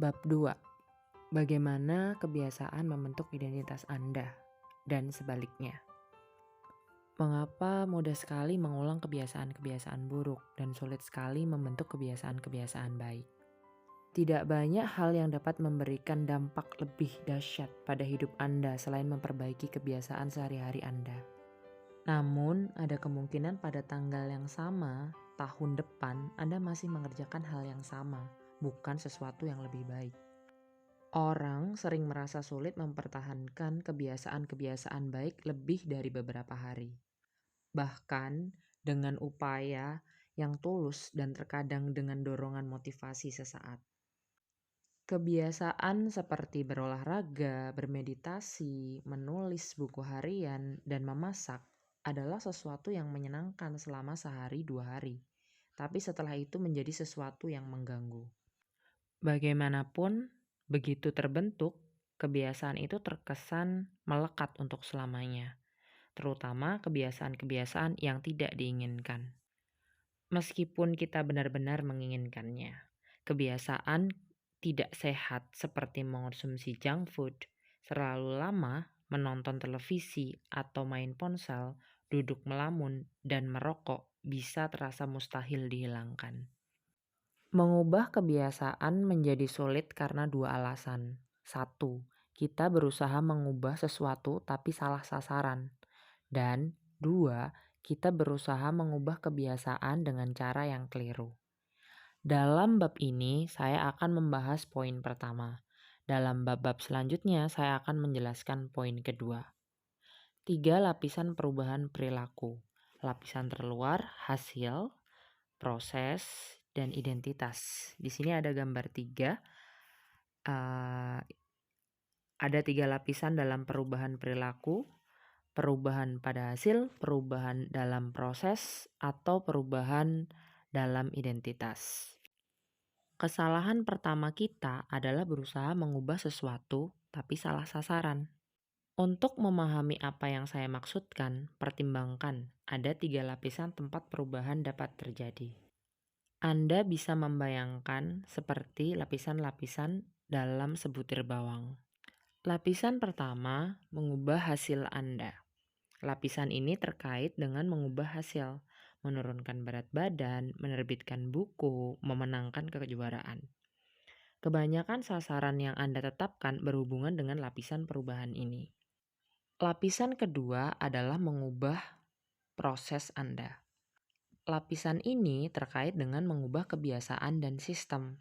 Bab 2. Bagaimana kebiasaan membentuk identitas Anda dan sebaliknya. Mengapa mudah sekali mengulang kebiasaan-kebiasaan buruk dan sulit sekali membentuk kebiasaan-kebiasaan baik? Tidak banyak hal yang dapat memberikan dampak lebih dahsyat pada hidup Anda selain memperbaiki kebiasaan sehari-hari Anda. Namun, ada kemungkinan pada tanggal yang sama, tahun depan, Anda masih mengerjakan hal yang sama, bukan sesuatu yang lebih baik. Orang sering merasa sulit mempertahankan kebiasaan-kebiasaan baik lebih dari beberapa hari. Bahkan dengan upaya yang tulus dan terkadang dengan dorongan motivasi sesaat. Kebiasaan seperti berolahraga, bermeditasi, menulis buku harian, dan memasak adalah sesuatu yang menyenangkan selama sehari 2 hari. Tapi setelah itu menjadi sesuatu yang mengganggu. Bagaimanapun, begitu terbentuk, kebiasaan itu terkesan melekat untuk selamanya. Terutama kebiasaan-kebiasaan yang tidak diinginkan. Meskipun kita benar-benar menginginkannya, kebiasaan tidak sehat seperti mengonsumsi junk food, terlalu lama menonton televisi atau main ponsel, duduk melamun, dan merokok bisa terasa mustahil dihilangkan. Mengubah kebiasaan menjadi sulit karena 2 alasan. 1. Kita berusaha mengubah sesuatu tapi salah sasaran. Dan 2. Kita berusaha mengubah kebiasaan dengan cara yang keliru. Dalam bab ini, saya akan membahas poin pertama. Dalam bab-bab selanjutnya, saya akan menjelaskan poin kedua. 3 lapisan perubahan perilaku. Lapisan terluar, hasil, proses, dan identitas. Di sini ada gambar 3. Ada 3 lapisan dalam perubahan perilaku. Perubahan pada hasil, perubahan dalam proses, atau perubahan dalam identitas. Kesalahan pertama kita adalah berusaha mengubah sesuatu tapi salah sasaran. Untuk memahami apa yang saya maksudkan, pertimbangkan ada 3 lapisan tempat perubahan dapat terjadi. Anda bisa membayangkan seperti lapisan-lapisan dalam sebutir bawang. Lapisan pertama, mengubah hasil Anda. Lapisan ini terkait dengan mengubah hasil, menurunkan berat badan, menerbitkan buku, memenangkan kejuaraan. Kebanyakan sasaran yang Anda tetapkan berhubungan dengan lapisan perubahan ini. Lapisan kedua adalah mengubah proses Anda. Lapisan ini terkait dengan mengubah kebiasaan dan sistem.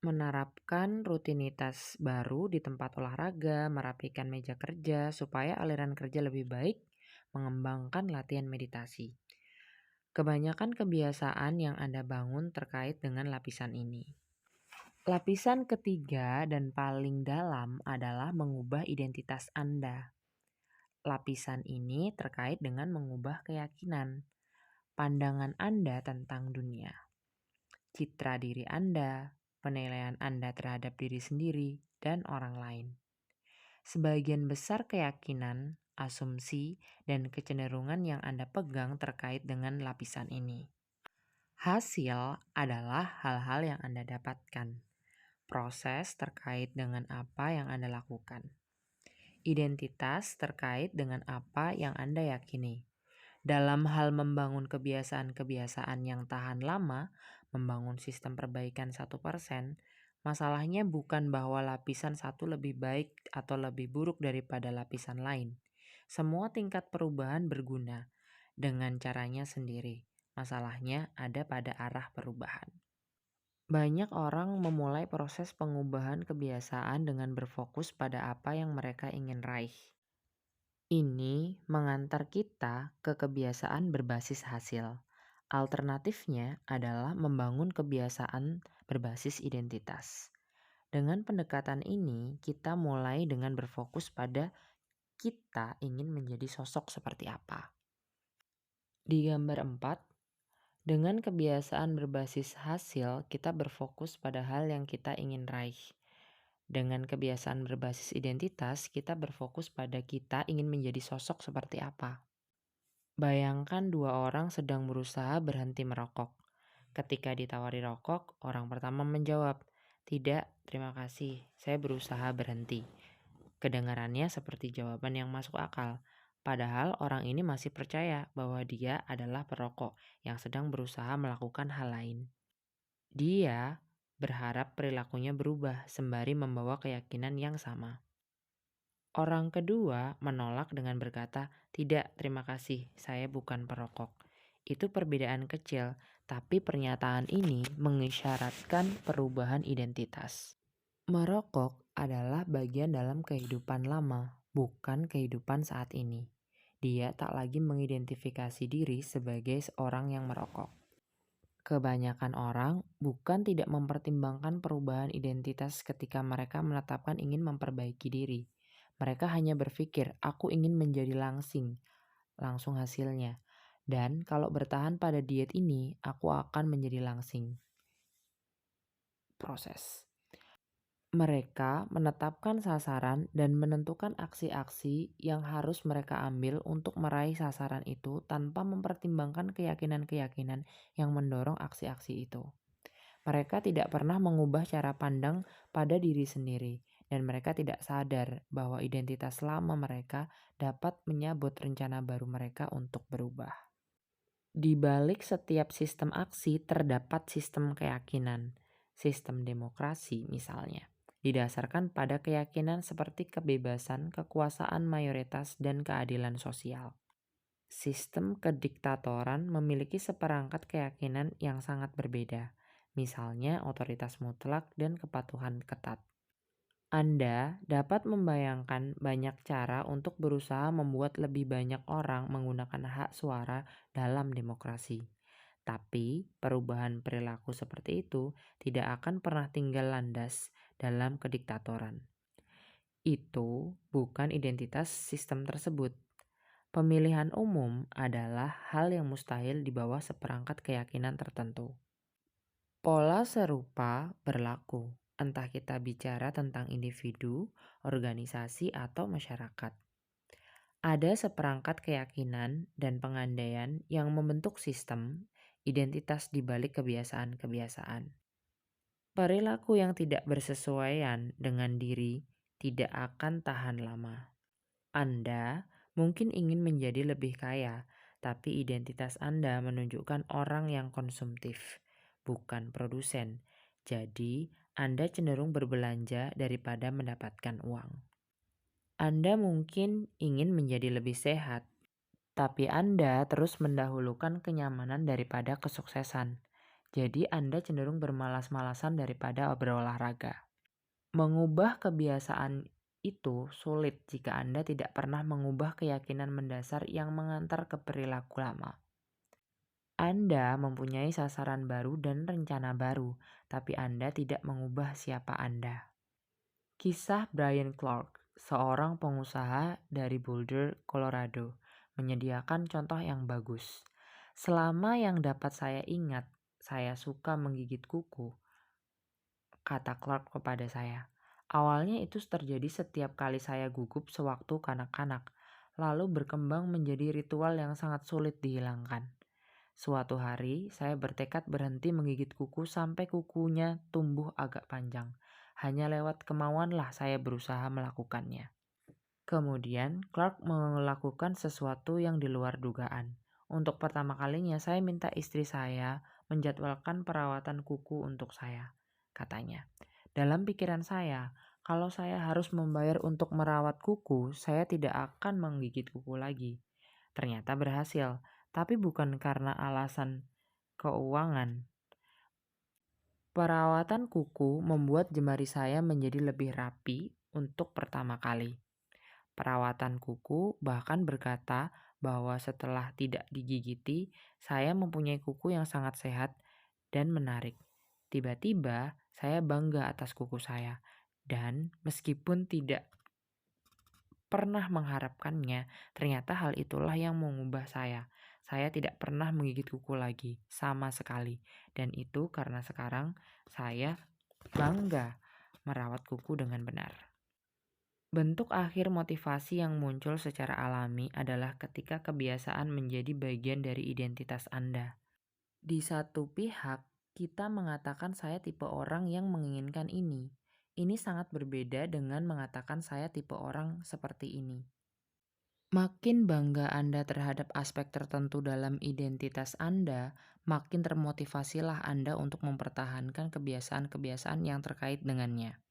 Menerapkan rutinitas baru di tempat olahraga, merapikan meja kerja supaya aliran kerja lebih baik, mengembangkan latihan meditasi. Kebanyakan kebiasaan yang Anda bangun terkait dengan lapisan ini. Lapisan ketiga dan paling dalam adalah mengubah identitas Anda. Lapisan ini terkait dengan mengubah keyakinan, pandangan Anda tentang dunia, citra diri Anda, penilaian Anda terhadap diri sendiri dan orang lain. Sebagian besar keyakinan, asumsi, dan kecenderungan yang Anda pegang terkait dengan lapisan ini. Hasil adalah hal-hal yang Anda dapatkan. Proses terkait dengan apa yang Anda lakukan. Identitas terkait dengan apa yang Anda yakini. Dalam hal membangun kebiasaan-kebiasaan yang tahan lama, membangun sistem perbaikan 1%, masalahnya bukan bahwa lapisan satu lebih baik atau lebih buruk daripada lapisan lain. Semua tingkat perubahan berguna dengan caranya sendiri. Masalahnya ada pada arah perubahan. Banyak orang memulai proses pengubahan kebiasaan dengan berfokus pada apa yang mereka ingin raih. Ini mengantar kita ke kebiasaan berbasis hasil. Alternatifnya adalah membangun kebiasaan berbasis identitas. Dengan pendekatan ini, kita mulai dengan berfokus pada kita ingin menjadi sosok seperti apa. Di gambar 4, dengan kebiasaan berbasis hasil, kita berfokus pada hal yang kita ingin raih. Dengan kebiasaan berbasis identitas, kita berfokus pada kita ingin menjadi sosok seperti apa. Bayangkan 2 orang sedang berusaha berhenti merokok. Ketika ditawari rokok, orang pertama menjawab, "Tidak, terima kasih. Saya berusaha berhenti." Kedengarannya seperti jawaban yang masuk akal. Padahal orang ini masih percaya bahwa dia adalah perokok yang sedang berusaha melakukan hal lain. Dia berharap perilakunya berubah sembari membawa keyakinan yang sama. Orang kedua menolak dengan berkata, "Tidak, terima kasih, saya bukan perokok." Itu perbedaan kecil, tapi pernyataan ini mengisyaratkan perubahan identitas. Merokok adalah bagian dalam kehidupan lama, bukan kehidupan saat ini. Dia tak lagi mengidentifikasi diri sebagai seorang yang merokok. Kebanyakan orang bukan tidak mempertimbangkan perubahan identitas ketika mereka menetapkan ingin memperbaiki diri. Mereka hanya berpikir, "Aku ingin menjadi langsung hasilnya. Dan kalau bertahan pada diet ini, aku akan menjadi langsing." Proses. Mereka menetapkan sasaran dan menentukan aksi-aksi yang harus mereka ambil untuk meraih sasaran itu tanpa mempertimbangkan keyakinan-keyakinan yang mendorong aksi-aksi itu. Mereka tidak pernah mengubah cara pandang pada diri sendiri, dan mereka tidak sadar bahwa identitas lama mereka dapat menyabot rencana baru mereka untuk berubah. Di balik setiap sistem aksi terdapat sistem keyakinan. Sistem demokrasi misalnya, didasarkan pada keyakinan seperti kebebasan, kekuasaan mayoritas, dan keadilan sosial. Sistem kediktatoran memiliki seperangkat keyakinan yang sangat berbeda, misalnya otoritas mutlak dan kepatuhan ketat. Anda dapat membayangkan banyak cara untuk berusaha membuat lebih banyak orang menggunakan hak suara dalam demokrasi. Tapi perubahan perilaku seperti itu tidak akan pernah tinggal landas dalam kediktatoran. Itu bukan identitas sistem tersebut. Pemilihan umum adalah hal yang mustahil di bawah seperangkat keyakinan tertentu. Pola serupa berlaku, entah kita bicara tentang individu, organisasi, atau masyarakat. Ada seperangkat keyakinan dan pengandaian yang membentuk sistem, identitas di balik kebiasaan-kebiasaan. Perilaku yang tidak bersesuaian dengan diri tidak akan tahan lama. Anda mungkin ingin menjadi lebih kaya, tapi identitas Anda menunjukkan orang yang konsumtif, bukan produsen. Jadi, Anda cenderung berbelanja daripada mendapatkan uang. Anda mungkin ingin menjadi lebih sehat, tapi Anda terus mendahulukan kenyamanan daripada kesuksesan. Jadi, Anda cenderung bermalas-malasan daripada berolahraga. Mengubah kebiasaan itu sulit jika Anda tidak pernah mengubah keyakinan mendasar yang mengantar ke perilaku lama. Anda mempunyai sasaran baru dan rencana baru, tapi Anda tidak mengubah siapa Anda. Kisah Brian Clark, seorang pengusaha dari Boulder, Colorado, menyediakan contoh yang bagus. "Selama yang dapat saya ingat, saya suka menggigit kuku," kata Clark kepada saya. "Awalnya itu terjadi setiap kali saya gugup sewaktu kanak-kanak, lalu berkembang menjadi ritual yang sangat sulit dihilangkan. Suatu hari, saya bertekad berhenti menggigit kuku sampai kukunya tumbuh agak panjang. Hanya lewat kemauanlah saya berusaha melakukannya." Kemudian, Clark melakukan sesuatu yang di luar dugaan. "Untuk pertama kalinya, saya minta istri saya menjadwalkan perawatan kuku untuk saya," katanya. "Dalam pikiran saya, kalau saya harus membayar untuk merawat kuku, saya tidak akan menggigit kuku lagi." Ternyata berhasil, tapi bukan karena alasan keuangan. Perawatan kuku membuat jemari saya menjadi lebih rapi untuk pertama kali. Perawatan kuku bahkan berkata bahwa setelah tidak digigiti, saya mempunyai kuku yang sangat sehat dan menarik. Tiba-tiba, saya bangga atas kuku saya. Dan meskipun tidak pernah mengharapkannya, ternyata hal itulah yang mengubah saya. Saya tidak pernah menggigit kuku lagi, sama sekali. Dan itu karena sekarang saya bangga merawat kuku dengan benar. Bentuk akhir motivasi yang muncul secara alami adalah ketika kebiasaan menjadi bagian dari identitas Anda. Di satu pihak, kita mengatakan saya tipe orang yang menginginkan ini. Ini sangat berbeda dengan mengatakan saya tipe orang seperti ini. Makin bangga Anda terhadap aspek tertentu dalam identitas Anda, makin termotivasilah Anda untuk mempertahankan kebiasaan-kebiasaan yang terkait dengannya.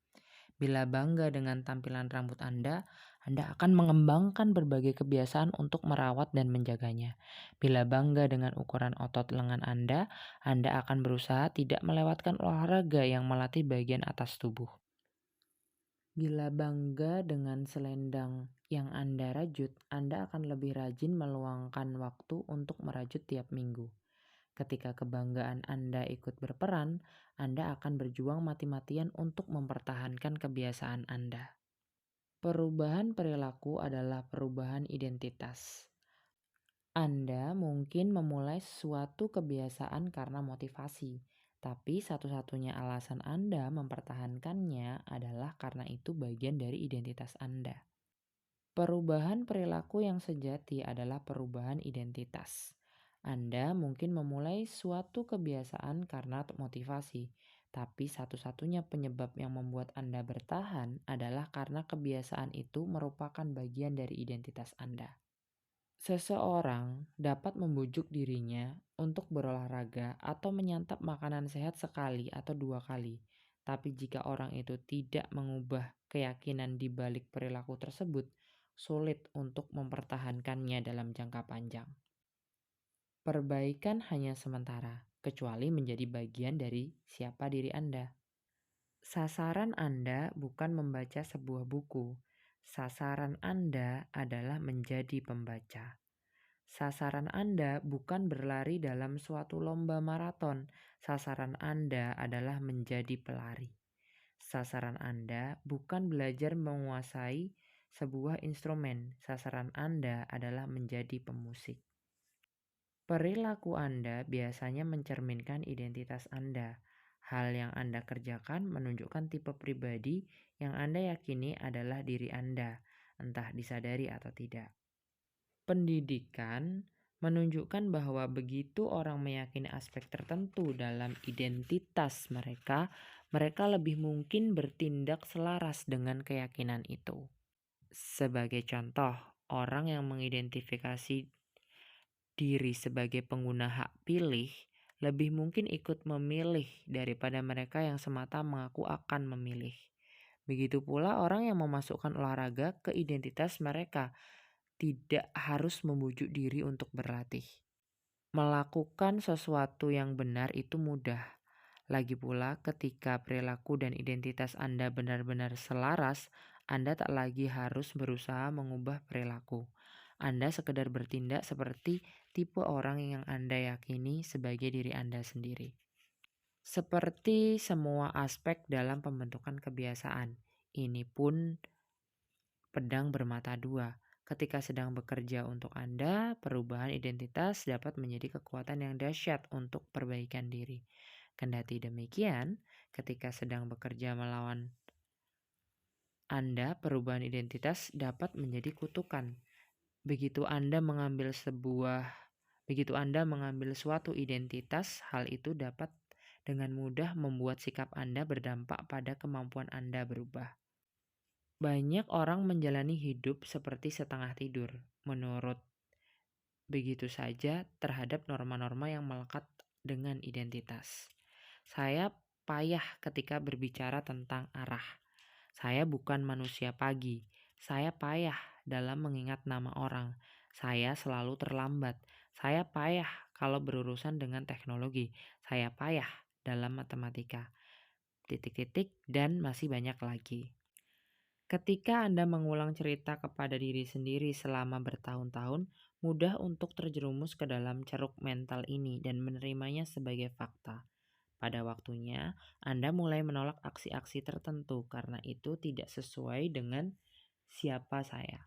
Bila bangga dengan tampilan rambut Anda akan mengembangkan berbagai kebiasaan untuk merawat dan menjaganya. Bila bangga dengan ukuran otot lengan Anda akan berusaha tidak melewatkan olahraga yang melatih bagian atas tubuh. Bila bangga dengan selendang yang Anda rajut, Anda akan lebih rajin meluangkan waktu untuk merajut tiap minggu. Ketika kebanggaan Anda ikut berperan, Anda akan berjuang mati-matian untuk mempertahankan kebiasaan Anda. Perubahan perilaku adalah perubahan identitas. Anda mungkin memulai suatu kebiasaan karena motivasi, tapi satu-satunya alasan Anda mempertahankannya adalah karena itu bagian dari identitas Anda. Perubahan perilaku yang sejati adalah perubahan identitas. Anda mungkin memulai suatu kebiasaan karena motivasi, tapi satu-satunya penyebab yang membuat Anda bertahan adalah karena kebiasaan itu merupakan bagian dari identitas Anda. Seseorang dapat membujuk dirinya untuk berolahraga atau menyantap makanan sehat sekali atau 2 kali. Tapi jika orang itu tidak mengubah keyakinan di balik perilaku tersebut, sulit untuk mempertahankannya dalam jangka panjang. Perbaikan hanya sementara, kecuali menjadi bagian dari siapa diri Anda. Sasaran Anda bukan membaca sebuah buku. Sasaran Anda adalah menjadi pembaca. Sasaran Anda bukan berlari dalam suatu lomba maraton. Sasaran Anda adalah menjadi pelari. Sasaran Anda bukan belajar menguasai sebuah instrumen. Sasaran Anda adalah menjadi pemusik. Perilaku Anda biasanya mencerminkan identitas Anda. Hal yang Anda kerjakan menunjukkan tipe pribadi yang Anda yakini adalah diri Anda, entah disadari atau tidak. Pendidikan menunjukkan bahwa begitu orang meyakini aspek tertentu dalam identitas mereka, mereka lebih mungkin bertindak selaras dengan keyakinan itu. Sebagai contoh, orang yang mengidentifikasi diri sebagai pengguna hak pilih lebih mungkin ikut memilih daripada mereka yang semata mengaku akan memilih. Begitu pula orang yang memasukkan olahraga ke identitas mereka tidak harus membujuk diri untuk berlatih. Melakukan sesuatu yang benar itu mudah. Lagi pula ketika perilaku dan identitas Anda benar-benar selaras, Anda tak lagi harus berusaha mengubah perilaku. Anda sekedar bertindak seperti tipe orang yang Anda yakini sebagai diri Anda sendiri. Seperti semua aspek dalam pembentukan kebiasaan, ini pun pedang bermata dua. Ketika sedang bekerja untuk Anda, perubahan identitas dapat menjadi kekuatan yang dahsyat untuk perbaikan diri. Kendati demikian, ketika sedang bekerja melawan Anda, perubahan identitas dapat menjadi kutukan. Begitu Anda mengambil suatu identitas, hal itu dapat dengan mudah membuat sikap Anda berdampak pada kemampuan Anda berubah. Banyak orang menjalani hidup seperti setengah tidur, menurut begitu saja terhadap norma-norma yang melekat dengan identitas. Saya payah ketika berbicara tentang arah. Saya bukan manusia pagi. Saya payah dalam mengingat nama orang. Saya selalu terlambat. Saya payah kalau berurusan dengan teknologi. Saya payah dalam matematika. Titik-titik dan masih banyak lagi. Ketika Anda mengulang cerita kepada diri sendiri selama bertahun-tahun, mudah untuk terjerumus ke dalam ceruk mental ini dan menerimanya sebagai fakta. Pada waktunya, Anda mulai menolak aksi-aksi tertentu karena itu tidak sesuai dengan siapa saya.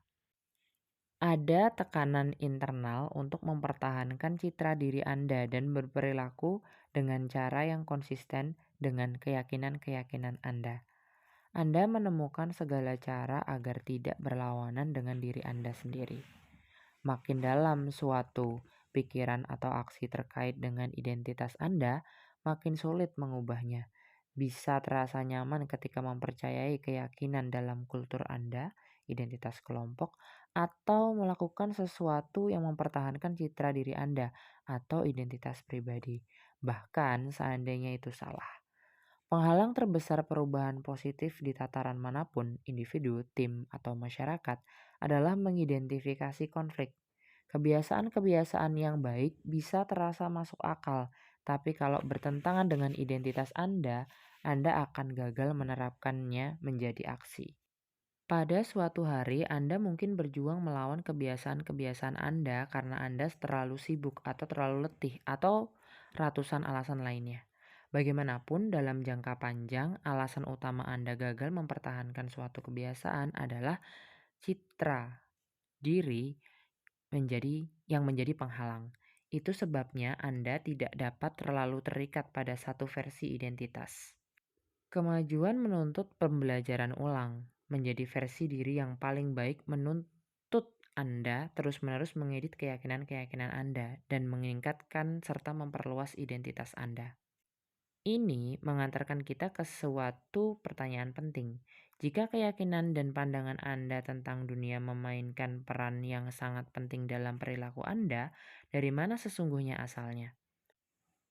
Ada tekanan internal untuk mempertahankan citra diri Anda dan berperilaku dengan cara yang konsisten dengan keyakinan-keyakinan Anda. Anda menemukan segala cara agar tidak berlawanan dengan diri Anda sendiri. Makin dalam suatu pikiran atau aksi terkait dengan identitas Anda, makin sulit mengubahnya. bisa terasa nyaman ketika mempercayai keyakinan dalam kultur Anda, identitas kelompok, atau melakukan sesuatu yang mempertahankan citra diri Anda atau identitas pribadi. Bahkan seandainya itu salah. Penghalang terbesar perubahan positif di tataran manapun, individu, tim, atau masyarakat, adalah mengidentifikasi konflik. Kebiasaan-kebiasaan yang baik bisa terasa masuk akal, tapi kalau bertentangan dengan identitas Anda akan gagal menerapkannya menjadi aksi. Pada suatu hari, Anda mungkin berjuang melawan kebiasaan-kebiasaan Anda karena Anda terlalu sibuk atau terlalu letih atau ratusan alasan lainnya. Bagaimanapun, dalam jangka panjang, alasan utama Anda gagal mempertahankan suatu kebiasaan adalah citra diri menjadi penghalang. Itu sebabnya Anda tidak dapat terlalu terikat pada satu versi identitas. Kemajuan menuntut pembelajaran ulang. Menjadi versi diri yang paling baik menuntut Anda terus-menerus mengedit keyakinan-keyakinan Anda dan meningkatkan serta memperluas identitas Anda. Ini mengantarkan kita ke suatu pertanyaan penting. Jika keyakinan dan pandangan Anda tentang dunia memainkan peran yang sangat penting dalam perilaku Anda, dari mana sesungguhnya asalnya?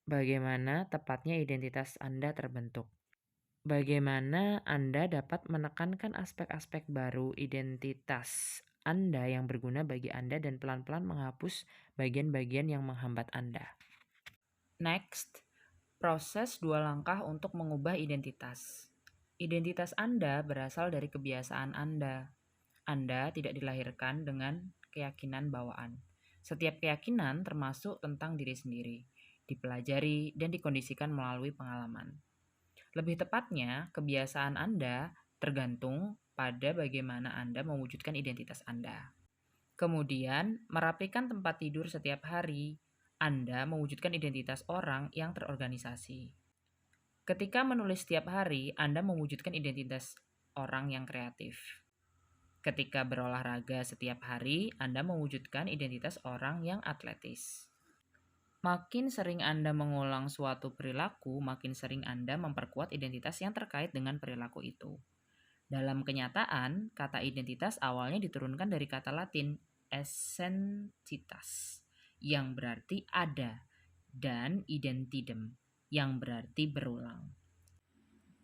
Bagaimana tepatnya identitas Anda terbentuk? Bagaimana Anda dapat menekankan aspek-aspek baru identitas Anda yang berguna bagi Anda dan pelan-pelan menghapus bagian-bagian yang menghambat Anda? Next, proses 2 langkah untuk mengubah identitas. Identitas Anda berasal dari kebiasaan Anda. Anda tidak dilahirkan dengan keyakinan bawaan. Setiap keyakinan termasuk tentang diri sendiri, dipelajari dan dikondisikan melalui pengalaman. Lebih tepatnya, kebiasaan Anda tergantung pada bagaimana Anda mewujudkan identitas Anda. Kemudian, merapikan tempat tidur setiap hari, Anda mewujudkan identitas orang yang terorganisasi. Ketika menulis setiap hari, Anda mewujudkan identitas orang yang kreatif. Ketika berolahraga setiap hari, Anda mewujudkan identitas orang yang atletis. Makin sering Anda mengulang suatu perilaku, makin sering Anda memperkuat identitas yang terkait dengan perilaku itu. Dalam kenyataan, kata identitas awalnya diturunkan dari kata Latin essentitas, yang berarti ada, dan identidem, yang berarti berulang.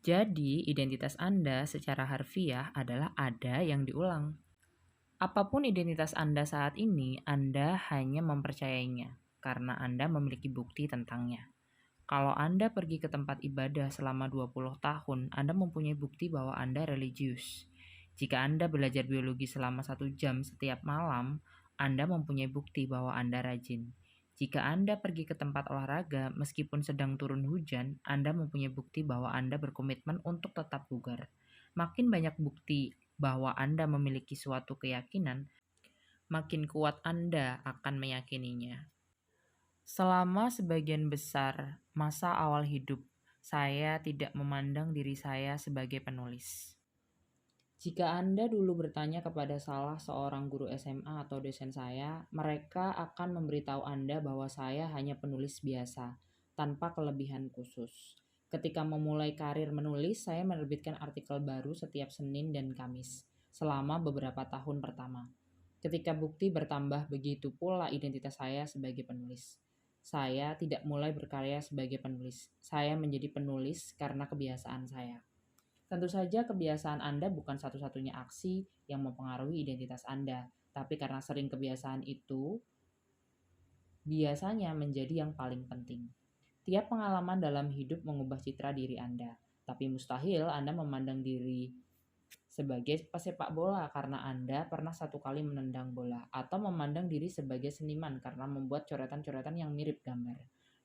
Jadi, identitas Anda secara harfiah adalah ada yang diulang. Apapun identitas Anda saat ini, Anda hanya mempercayainya karena Anda memiliki bukti tentangnya. Kalau Anda pergi ke tempat ibadah selama 20 tahun, Anda mempunyai bukti bahwa Anda religius. Jika Anda belajar biologi selama 1 jam setiap malam, Anda mempunyai bukti bahwa Anda rajin. Jika Anda pergi ke tempat olahraga meskipun sedang turun hujan, Anda mempunyai bukti bahwa Anda berkomitmen untuk tetap bugar. Makin banyak bukti bahwa Anda memiliki suatu keyakinan, makin kuat Anda akan meyakininya. Selama sebagian besar masa awal hidup, saya tidak memandang diri saya sebagai penulis. Jika Anda dulu bertanya kepada salah seorang guru SMA atau dosen saya, mereka akan memberitahu Anda bahwa saya hanya penulis biasa, tanpa kelebihan khusus. Ketika memulai karir menulis, saya menerbitkan artikel baru setiap Senin dan Kamis, selama beberapa tahun pertama. Ketika bukti bertambah, begitu pula identitas saya sebagai penulis. Saya tidak mulai berkarya sebagai penulis. Saya menjadi penulis karena kebiasaan saya. Tentu saja kebiasaan Anda bukan satu-satunya aksi yang mempengaruhi identitas Anda, tapi karena sering kebiasaan itu biasanya menjadi yang paling penting. Tiap pengalaman dalam hidup mengubah citra diri Anda, tapi mustahil Anda memandang diri sebagai pesepak bola karena Anda pernah satu kali menendang bola, atau memandang diri sebagai seniman karena membuat coretan-coretan yang mirip gambar.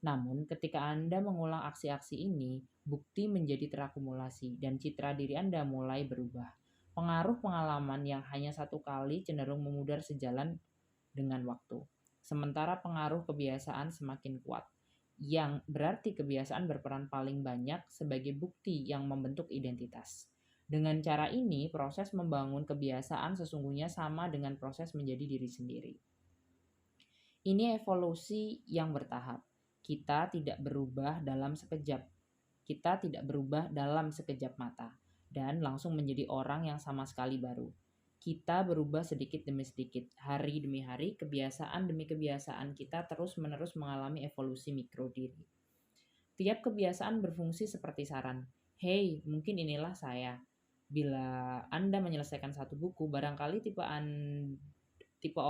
Namun, ketika Anda mengulang aksi-aksi ini, bukti menjadi terakumulasi dan citra diri Anda mulai berubah. Pengaruh pengalaman yang hanya satu kali cenderung memudar sejalan dengan waktu. Sementara pengaruh kebiasaan semakin kuat, yang berarti kebiasaan berperan paling banyak sebagai bukti yang membentuk identitas. Dengan cara ini, proses membangun kebiasaan sesungguhnya sama dengan proses menjadi diri sendiri. Ini evolusi yang bertahap. Kita tidak berubah dalam sekejap. Kita tidak berubah dalam sekejap mata dan langsung menjadi orang yang sama sekali baru. Kita berubah sedikit demi sedikit, hari demi hari, kebiasaan demi kebiasaan kita terus-menerus mengalami evolusi mikro diri. Tiap kebiasaan berfungsi seperti saran. Hey, mungkin inilah saya. Bila Anda menyelesaikan satu buku, barangkali Anda tipe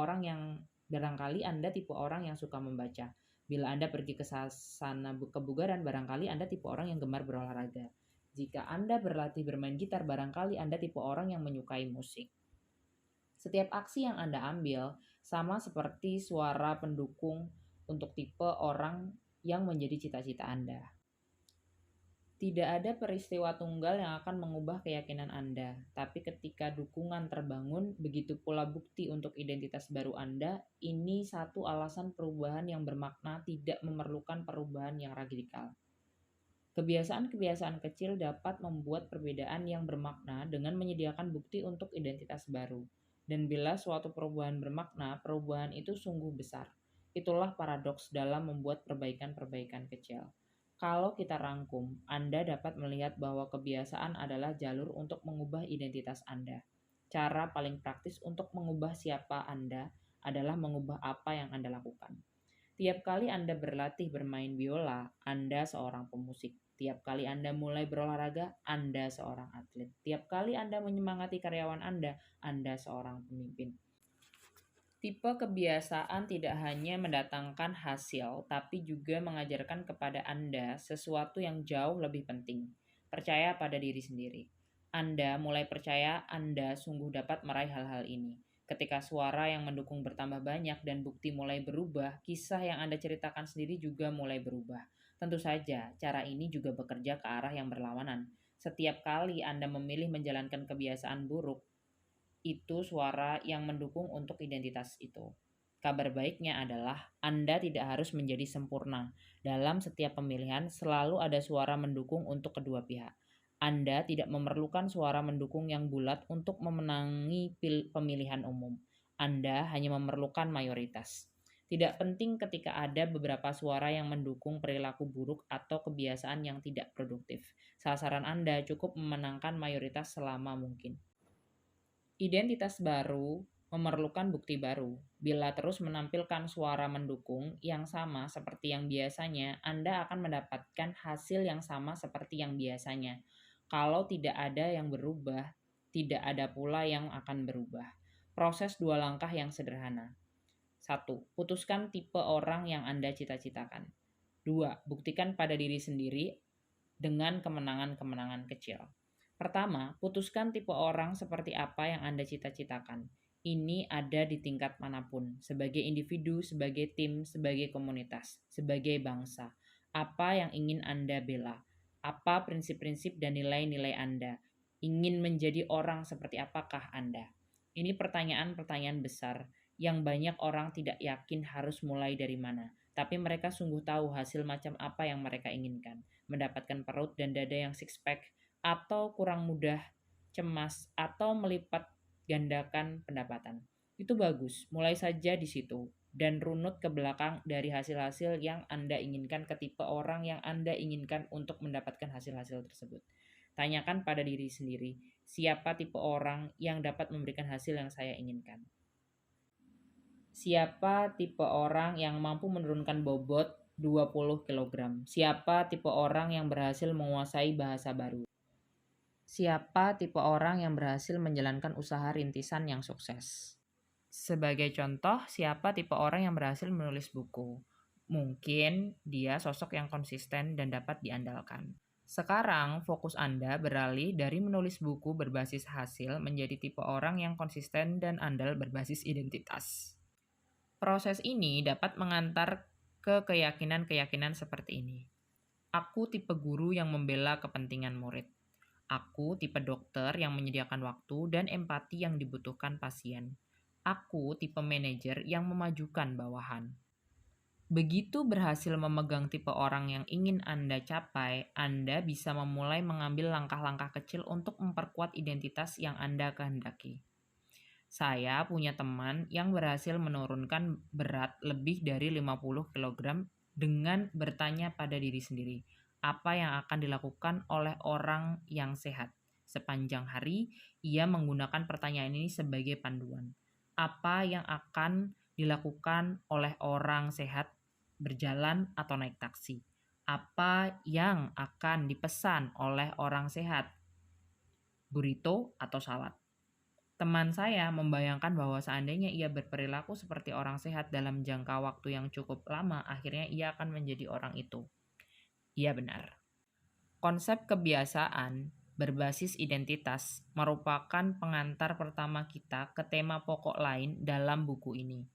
orang yang suka membaca. Bila Anda pergi ke sana kebugaran, barangkali Anda tipe orang yang gemar berolahraga. Jika Anda berlatih bermain gitar, barangkali Anda tipe orang yang menyukai musik. Setiap aksi yang Anda ambil sama seperti suara pendukung untuk tipe orang yang menjadi cita-cita Anda. Tidak ada peristiwa tunggal yang akan mengubah keyakinan Anda, tapi ketika dukungan terbangun, begitu pula bukti untuk identitas baru Anda. Ini satu alasan perubahan yang bermakna tidak memerlukan perubahan yang radikal. Kebiasaan-kebiasaan kecil dapat membuat perbedaan yang bermakna dengan menyediakan bukti untuk identitas baru. Dan bila suatu perubahan bermakna, perubahan itu sungguh besar. Itulah paradoks dalam membuat perbaikan-perbaikan kecil. Kalau kita rangkum, Anda dapat melihat bahwa kebiasaan adalah jalur untuk mengubah identitas Anda. Cara paling praktis untuk mengubah siapa Anda adalah mengubah apa yang Anda lakukan. Tiap kali Anda berlatih bermain biola, Anda seorang pemusik. Tiap kali Anda mulai berolahraga, Anda seorang atlet. Tiap kali Anda menyemangati karyawan Anda seorang pemimpin. Tipe kebiasaan tidak hanya mendatangkan hasil, tapi juga mengajarkan kepada Anda sesuatu yang jauh lebih penting. Percaya pada diri sendiri. Anda mulai percaya Anda sungguh dapat meraih hal-hal ini. Ketika suara yang mendukung bertambah banyak dan bukti mulai berubah, kisah yang Anda ceritakan sendiri juga mulai berubah. Tentu saja, cara ini juga bekerja ke arah yang berlawanan. Setiap kali Anda memilih menjalankan kebiasaan buruk, itu suara yang mendukung untuk identitas itu. Kabar baiknya adalah Anda tidak harus menjadi sempurna. Dalam setiap pemilihan selalu ada suara mendukung untuk kedua pihak. Anda tidak memerlukan suara mendukung yang bulat untuk memenangi pemilihan umum. Anda hanya memerlukan mayoritas. Tidak penting ketika ada beberapa suara yang mendukung perilaku buruk atau kebiasaan yang tidak produktif. Sasaran Anda cukup memenangkan mayoritas selama mungkin. Identitas baru memerlukan bukti baru. Bila terus menampilkan suara mendukung yang sama seperti yang biasanya, Anda akan mendapatkan hasil yang sama seperti yang biasanya. Kalau tidak ada yang berubah, tidak ada pula yang akan berubah. Proses 2 langkah yang sederhana. 1. Putuskan tipe orang yang Anda cita-citakan. 2. Buktikan pada diri sendiri dengan kemenangan-kemenangan kecil. Pertama, putuskan tipe orang seperti apa yang Anda cita-citakan. Ini ada di tingkat manapun, sebagai individu, sebagai tim, sebagai komunitas, sebagai bangsa. Apa yang ingin Anda bela? Apa prinsip-prinsip dan nilai-nilai Anda? Ingin menjadi orang seperti apakah Anda? Ini pertanyaan-pertanyaan besar yang banyak orang tidak yakin harus mulai dari mana. Tapi mereka sungguh tahu hasil macam apa yang mereka inginkan. Mendapatkan perut dan dada yang six-pack, atau kurang mudah cemas, atau melipat gandakan pendapatan. Itu bagus, mulai saja di situ dan runut ke belakang dari hasil-hasil yang Anda inginkan ke tipe orang yang Anda inginkan untuk mendapatkan hasil-hasil tersebut. Tanyakan pada diri sendiri, siapa tipe orang yang dapat memberikan hasil yang saya inginkan? Siapa tipe orang yang mampu menurunkan bobot 20 kg? Siapa tipe orang yang berhasil menguasai bahasa baru? Siapa tipe orang yang berhasil menjalankan usaha rintisan yang sukses? Sebagai contoh, siapa tipe orang yang berhasil menulis buku? Mungkin dia sosok yang konsisten dan dapat diandalkan. Sekarang, fokus Anda beralih dari menulis buku berbasis hasil menjadi tipe orang yang konsisten dan andal berbasis identitas. Proses ini dapat mengantar ke keyakinan-keyakinan seperti ini. Aku tipe guru yang membela kepentingan murid. Aku tipe dokter yang menyediakan waktu dan empati yang dibutuhkan pasien. Aku tipe manajer yang memajukan bawahan. Begitu berhasil memegang tipe orang yang ingin Anda capai, Anda bisa memulai mengambil langkah-langkah kecil untuk memperkuat identitas yang Anda kehendaki. Saya punya teman yang berhasil menurunkan berat lebih dari 50 kg dengan bertanya pada diri sendiri, apa yang akan dilakukan oleh orang yang sehat. Sepanjang hari, ia menggunakan pertanyaan ini sebagai panduan. Apa yang akan dilakukan oleh orang sehat berjalan atau naik taksi? Apa yang akan dipesan oleh orang sehat? Burrito atau salad? Teman saya membayangkan bahwa seandainya ia berperilaku seperti orang sehat dalam jangka waktu yang cukup lama, akhirnya ia akan menjadi orang itu. Ia benar. Konsep kebiasaan berbasis identitas merupakan pengantar pertama kita ke tema pokok lain dalam buku ini.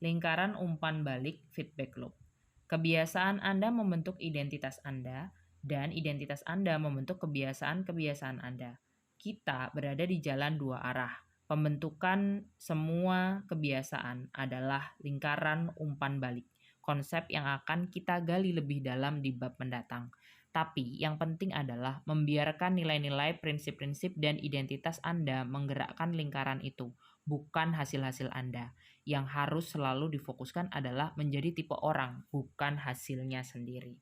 Lingkaran umpan balik feedback loop. Kebiasaan Anda membentuk identitas Anda, dan identitas Anda membentuk kebiasaan-kebiasaan Anda. Kita berada di jalan dua arah. Pembentukan semua kebiasaan adalah lingkaran umpan balik, konsep yang akan kita gali lebih dalam di bab mendatang. Tapi yang penting adalah membiarkan nilai-nilai, prinsip-prinsip, dan identitas Anda menggerakkan lingkaran itu, bukan hasil-hasil Anda. Yang harus selalu difokuskan adalah menjadi tipe orang, bukan hasilnya sendiri.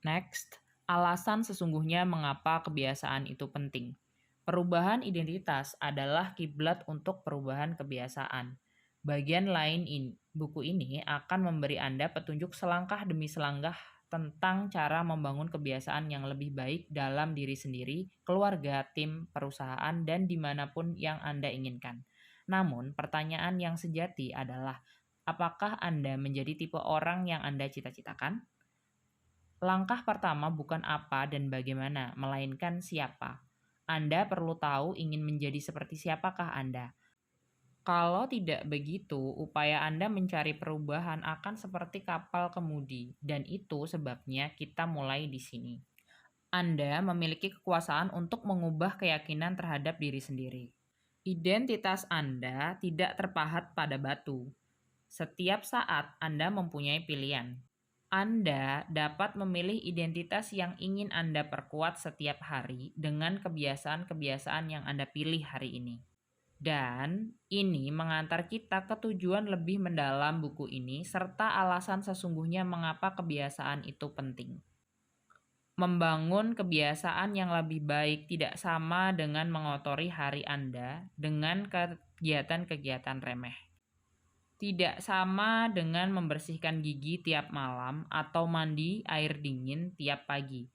Next, alasan sesungguhnya mengapa kebiasaan itu penting. Perubahan identitas adalah kiblat untuk perubahan kebiasaan. Bagian lain buku ini akan memberi Anda petunjuk selangkah demi selangkah tentang cara membangun kebiasaan yang lebih baik dalam diri sendiri, keluarga, tim, perusahaan, dan dimanapun yang Anda inginkan. Namun, pertanyaan yang sejati adalah, apakah Anda menjadi tipe orang yang Anda cita-citakan? Langkah pertama bukan apa dan bagaimana, melainkan siapa. Anda perlu tahu ingin menjadi seperti siapakah Anda. Kalau tidak begitu, upaya Anda mencari perubahan akan seperti kapal kemudi, dan itu sebabnya kita mulai di sini. Anda memiliki kekuasaan untuk mengubah keyakinan terhadap diri sendiri. Identitas Anda tidak terpahat pada batu. Setiap saat Anda mempunyai pilihan. Anda dapat memilih identitas yang ingin Anda perkuat setiap hari dengan kebiasaan-kebiasaan yang Anda pilih hari ini. Dan ini mengantar kita ke tujuan lebih mendalam buku ini serta alasan sesungguhnya mengapa kebiasaan itu penting. Membangun kebiasaan yang lebih baik tidak sama dengan mengotori hari Anda dengan kegiatan-kegiatan remeh. Tidak sama dengan membersihkan gigi tiap malam atau mandi air dingin tiap pagi,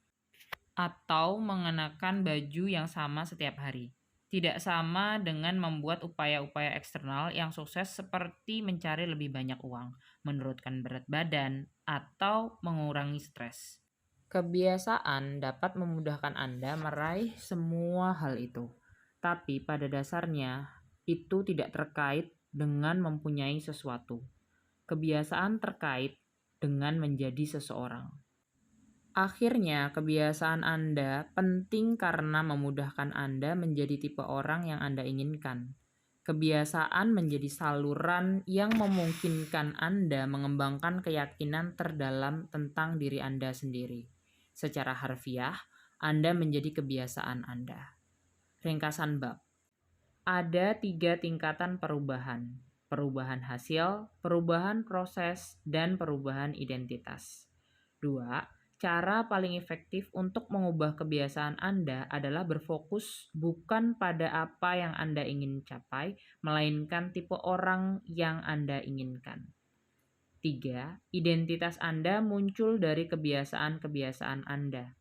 atau mengenakan baju yang sama setiap hari. Tidak sama dengan membuat upaya-upaya eksternal yang sukses seperti mencari lebih banyak uang, menurunkan berat badan, atau mengurangi stres. Kebiasaan dapat memudahkan Anda meraih semua hal itu, tapi pada dasarnya itu tidak terkait dengan mempunyai sesuatu. Kebiasaan terkait dengan menjadi seseorang. Akhirnya, kebiasaan Anda penting karena memudahkan Anda menjadi tipe orang yang Anda inginkan. Kebiasaan menjadi saluran yang memungkinkan Anda mengembangkan keyakinan terdalam tentang diri Anda sendiri. Secara harfiah, Anda menjadi kebiasaan Anda. Ringkasan bab. Ada 3 tingkatan perubahan. Perubahan hasil, perubahan proses, dan perubahan identitas. 2. Cara paling efektif untuk mengubah kebiasaan Anda adalah berfokus bukan pada apa yang Anda ingin capai, melainkan tipe orang yang Anda inginkan. 3. Identitas Anda muncul dari kebiasaan-kebiasaan Anda.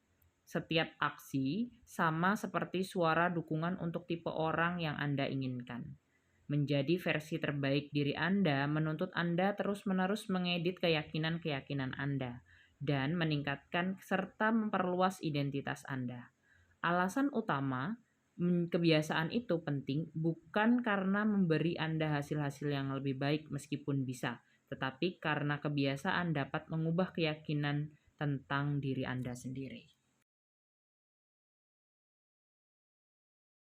Setiap aksi sama seperti suara dukungan untuk tipe orang yang Anda inginkan. Menjadi versi terbaik diri Anda menuntut Anda terus-menerus mengedit keyakinan-keyakinan Anda dan meningkatkan serta memperluas identitas Anda. Alasan utama kebiasaan itu penting bukan karena memberi Anda hasil-hasil yang lebih baik meskipun bisa, tetapi karena kebiasaan dapat mengubah keyakinan tentang diri Anda sendiri.